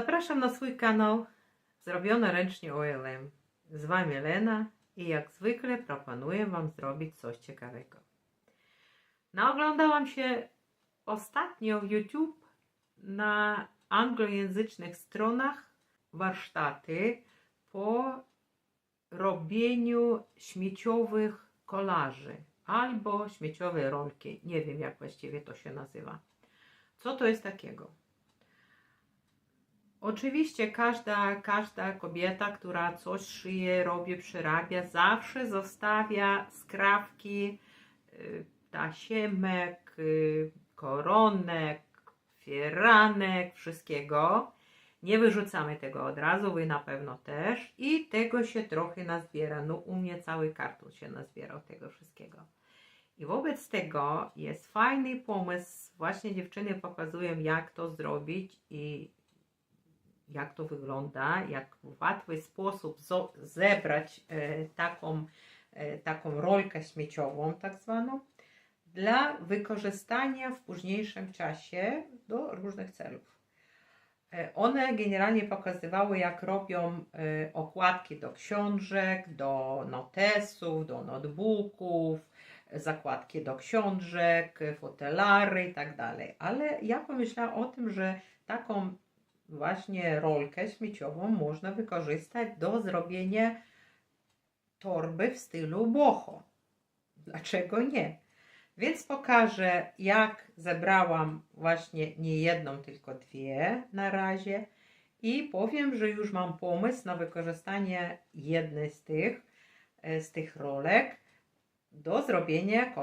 Zapraszam na swój kanał Zrobione ręcznie OLM. Z Wami Lena i jak zwykle proponuję Wam zrobić coś ciekawego. Naoglądałam się ostatnio w YouTube na anglojęzycznych stronach warsztaty po robieniu śmieciowych kolaży albo śmieciowe rolki. Nie wiem, jak właściwie to się nazywa. Co to jest takiego? Oczywiście każda kobieta, która coś szyje, robi, przyrabia, zawsze zostawia skrawki tasiemek, koronek, fieranek, wszystkiego. Nie wyrzucamy tego od razu, Wy na pewno też. I tego się trochę nazbiera. No u mnie cały karton się nazbierał tego wszystkiego. I wobec tego jest fajny pomysł. Właśnie dziewczyny pokazują, jak to zrobić i jak to wygląda, jak w łatwy sposób zebrać taką rolkę śmieciową, tak zwaną, dla wykorzystania w późniejszym czasie do różnych celów. One generalnie pokazywały, jak robią okładki do książek, do notesów, do notebooków, zakładki do książek, fotelary i tak dalej. Ale ja pomyślałam o tym, że taką właśnie rolkę śmieciową można wykorzystać do zrobienia torby w stylu boho. Dlaczego nie? Więc pokażę, jak zebrałam właśnie nie jedną, tylko dwie na razie i powiem, że już mam pomysł na wykorzystanie jednej z tych rolek do zrobienia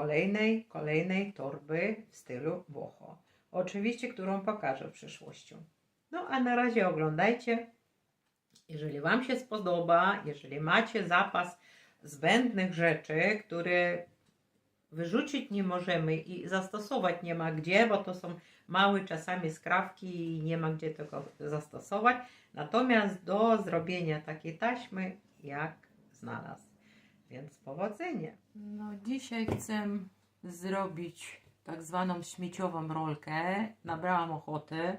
kolejnej torby w stylu boho. Oczywiście, którą pokażę w przyszłości. No a na razie oglądajcie. Jeżeli Wam się spodoba, jeżeli macie zapas zbędnych rzeczy, które wyrzucić nie możemy i zastosować nie ma gdzie, bo to są małe czasami skrawki i nie ma gdzie tego zastosować. Natomiast do zrobienia takiej taśmy jak znalazł. Więc powodzenia. No dzisiaj chcę zrobić tak zwaną śmieciową rolkę. Nabrałam ochoty,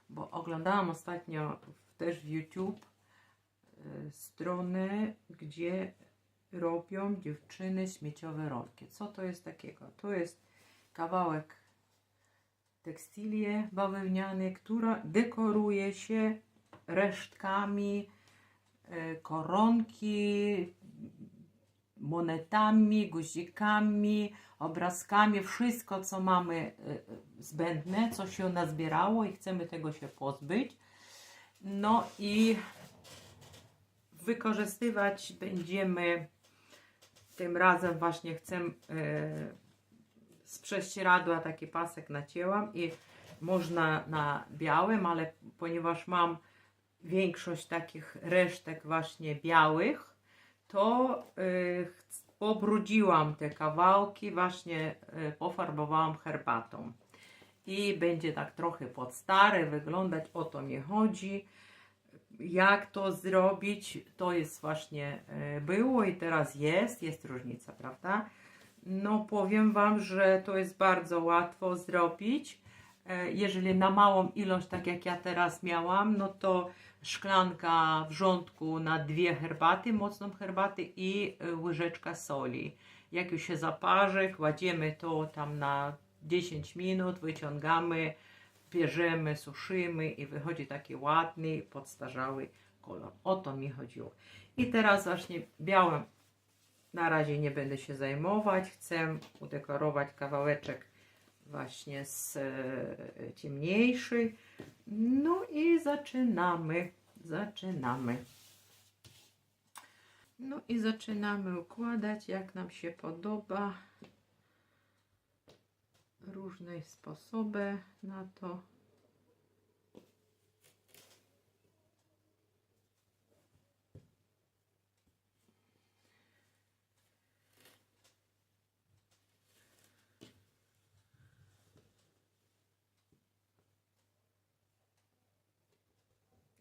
bo oglądałam ostatnio też w YouTube strony, gdzie robią dziewczyny śmieciowe rolki. Co to jest takiego? To jest kawałek tekstylie bawełnianej, która dekoruje się resztkami koronki, monetami, guzikami, obrazkami, wszystko co mamy zbędne, co się nazbierało i chcemy tego się pozbyć. No i wykorzystywać będziemy tym razem właśnie chcę z prześcieradła taki pasek nacięłam i można na białym, ale ponieważ mam większość takich resztek właśnie białych, to pobrudziłam te kawałki, właśnie pofarbowałam herbatą. I będzie tak trochę pod stare wyglądać, o to mi chodzi. Jak to zrobić, to jest właśnie było i teraz jest różnica, prawda? No powiem Wam, że to jest bardzo łatwo zrobić. Jeżeli na małą ilość, tak jak ja teraz miałam, no to szklanka wrzątku na 2 herbaty, mocną herbatę i łyżeczka soli. Jak już się zaparzy, kładziemy to tam na 10 minut, wyciągamy, bierzemy, suszymy i wychodzi taki ładny, podstarzały kolor. O to mi chodziło. I teraz właśnie białym na razie nie będę się zajmować. Chcę udekorować kawałeczek właśnie z ciemniejszy. No i zaczynamy. No i zaczynamy układać, jak nam się podoba. Różne sposoby na to.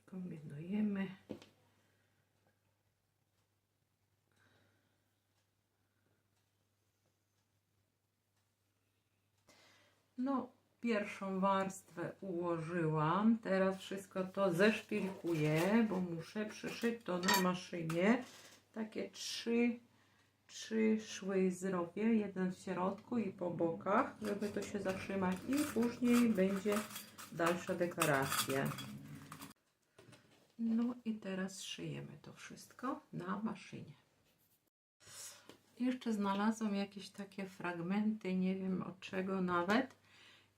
Kombinujemy. No, pierwszą warstwę ułożyłam. Teraz wszystko to zeszpilkuję, bo muszę przyszyć to na maszynie. Takie trzy szwy zrobię, jeden w środku i po bokach, żeby to się zatrzymać i później będzie dalsza dekoracja. No i teraz szyjemy to wszystko na maszynie. Jeszcze znalazłam jakieś takie fragmenty, nie wiem od czego nawet.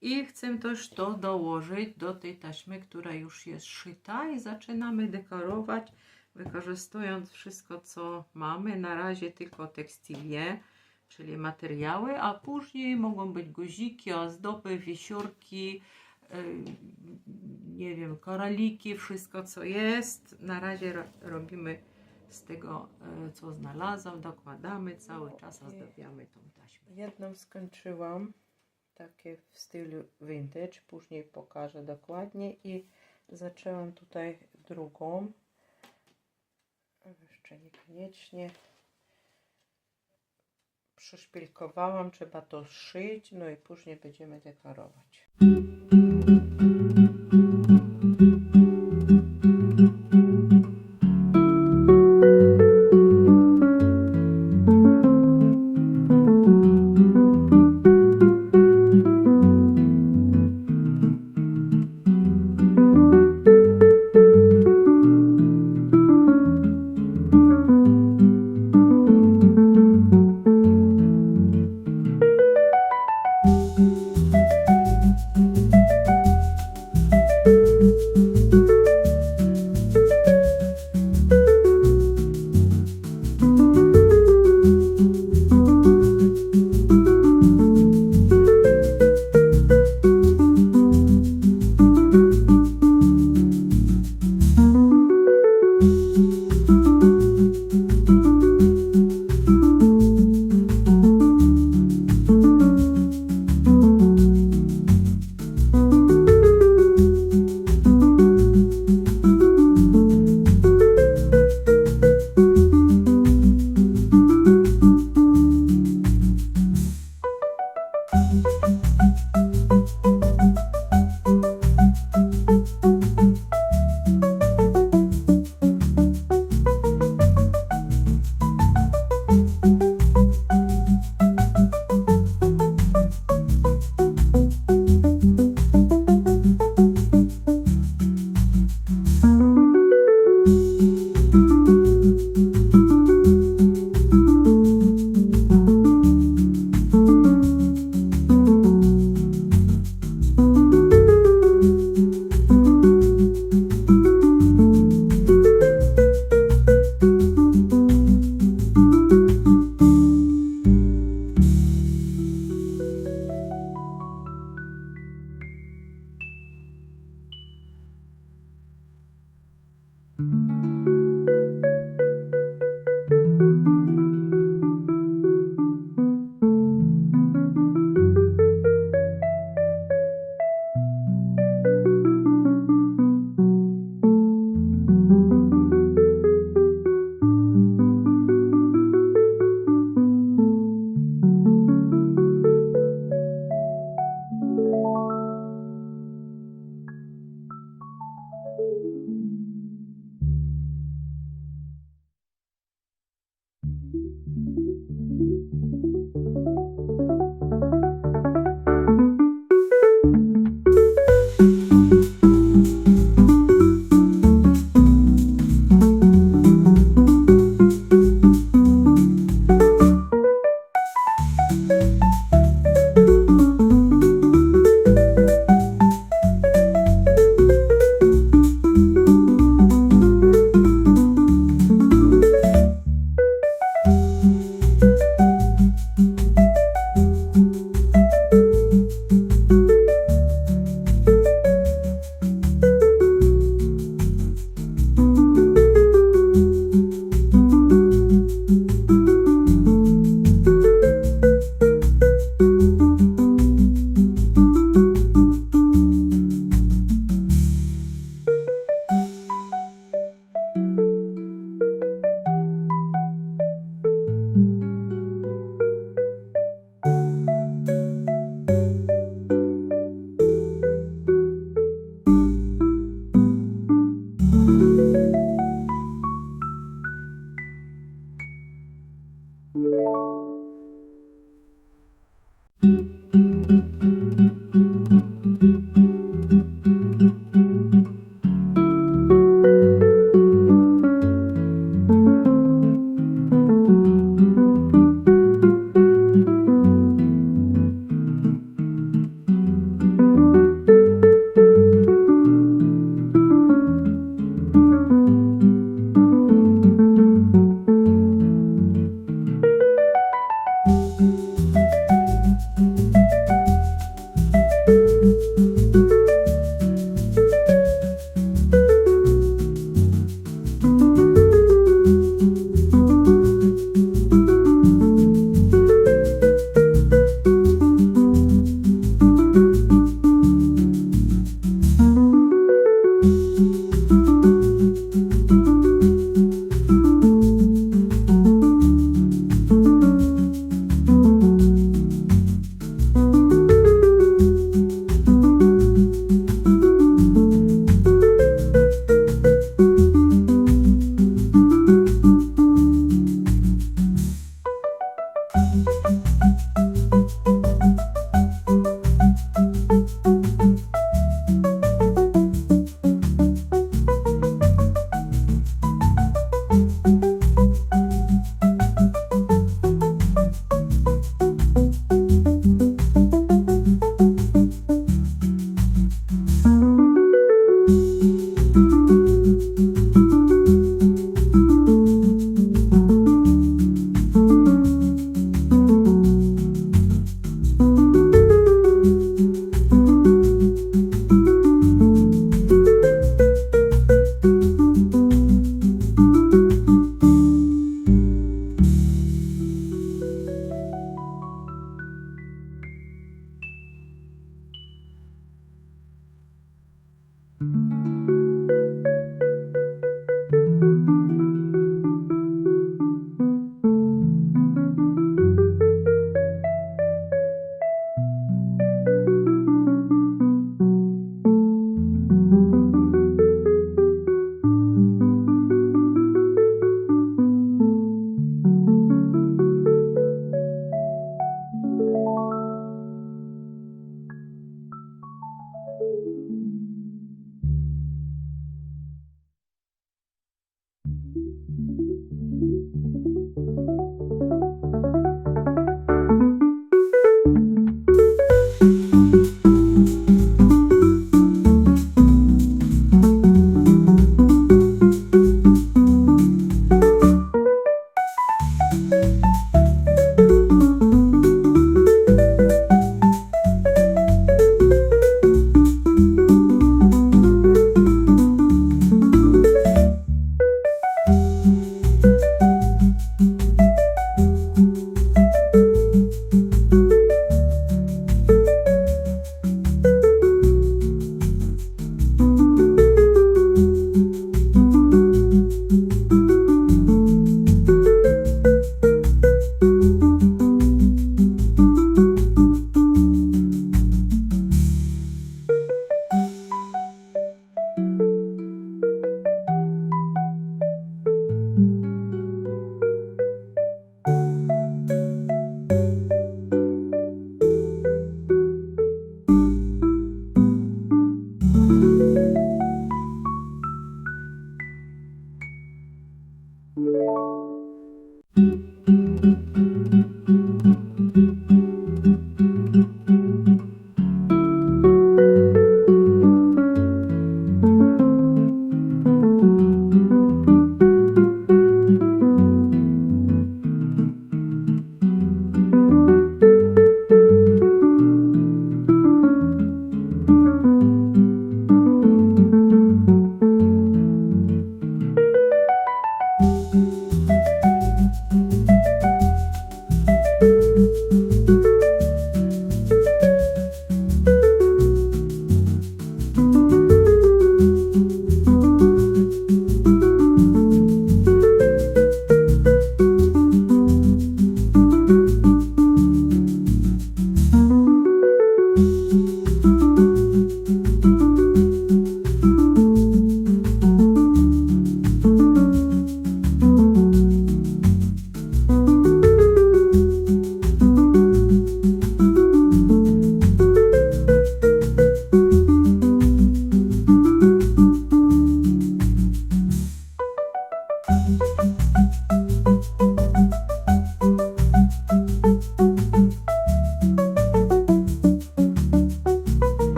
I chcę też to dołożyć do tej taśmy, która już jest szyta i zaczynamy dekorować, wykorzystując wszystko, co mamy. Na razie tylko tekstylię, czyli materiały, a później mogą być guziki, ozdoby, wisiórki, nie wiem, koraliki, wszystko co jest. Na razie robimy z tego, co znalazłam, dokładamy, cały czas ozdabiamy tą taśmę. Jedną skończyłam, takie w stylu vintage, później pokażę dokładnie i zaczęłam tutaj drugą, jeszcze niekoniecznie, przyszpilkowałam, trzeba to szyć, no i później będziemy dekorować.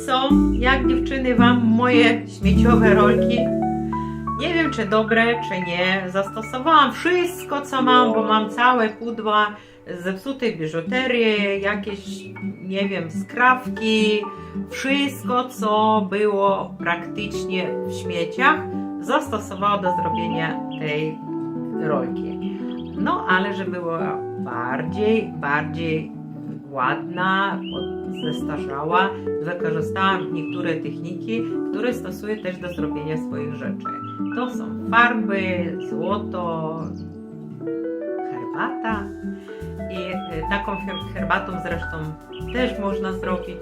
co, jak dziewczyny wam moje śmieciowe rolki? Nie wiem, czy dobre, czy nie. Zastosowałam wszystko, co mam, bo mam całe pudła zepsutej biżuterii, jakieś, nie wiem, skrawki, wszystko, co było praktycznie w śmieciach, zastosowałam do zrobienia tej rolki. No, ale żeby była bardziej ładna, zestarzała, wykorzystałam niektóre techniki, które stosuję też do zrobienia swoich rzeczy. To są farby, złoto, herbata. I taką herbatą zresztą też można zrobić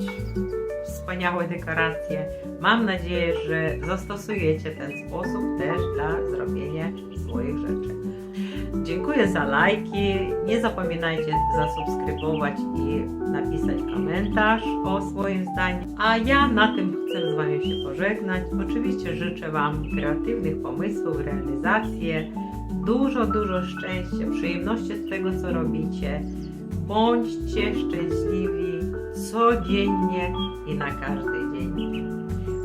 wspaniałe dekoracje. Mam nadzieję, że zastosujecie ten sposób też dla zrobienia swoich rzeczy. Dziękuję za lajki. Nie zapominajcie zasubskrybować i napisać komentarz o swoim zdaniu. A ja na tym chcę z Wami się pożegnać. Oczywiście życzę Wam kreatywnych pomysłów, realizację, dużo szczęścia, przyjemności z tego, co robicie. Bądźcie szczęśliwi codziennie i na każdy dzień.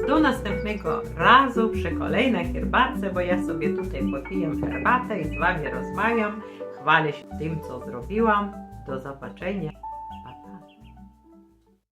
Do następnego razu przy kolejnej herbatce, bo ja sobie tutaj popijam herbatę i z Wami rozmawiam. Chwalę się tym, co zrobiłam. Do zobaczenia.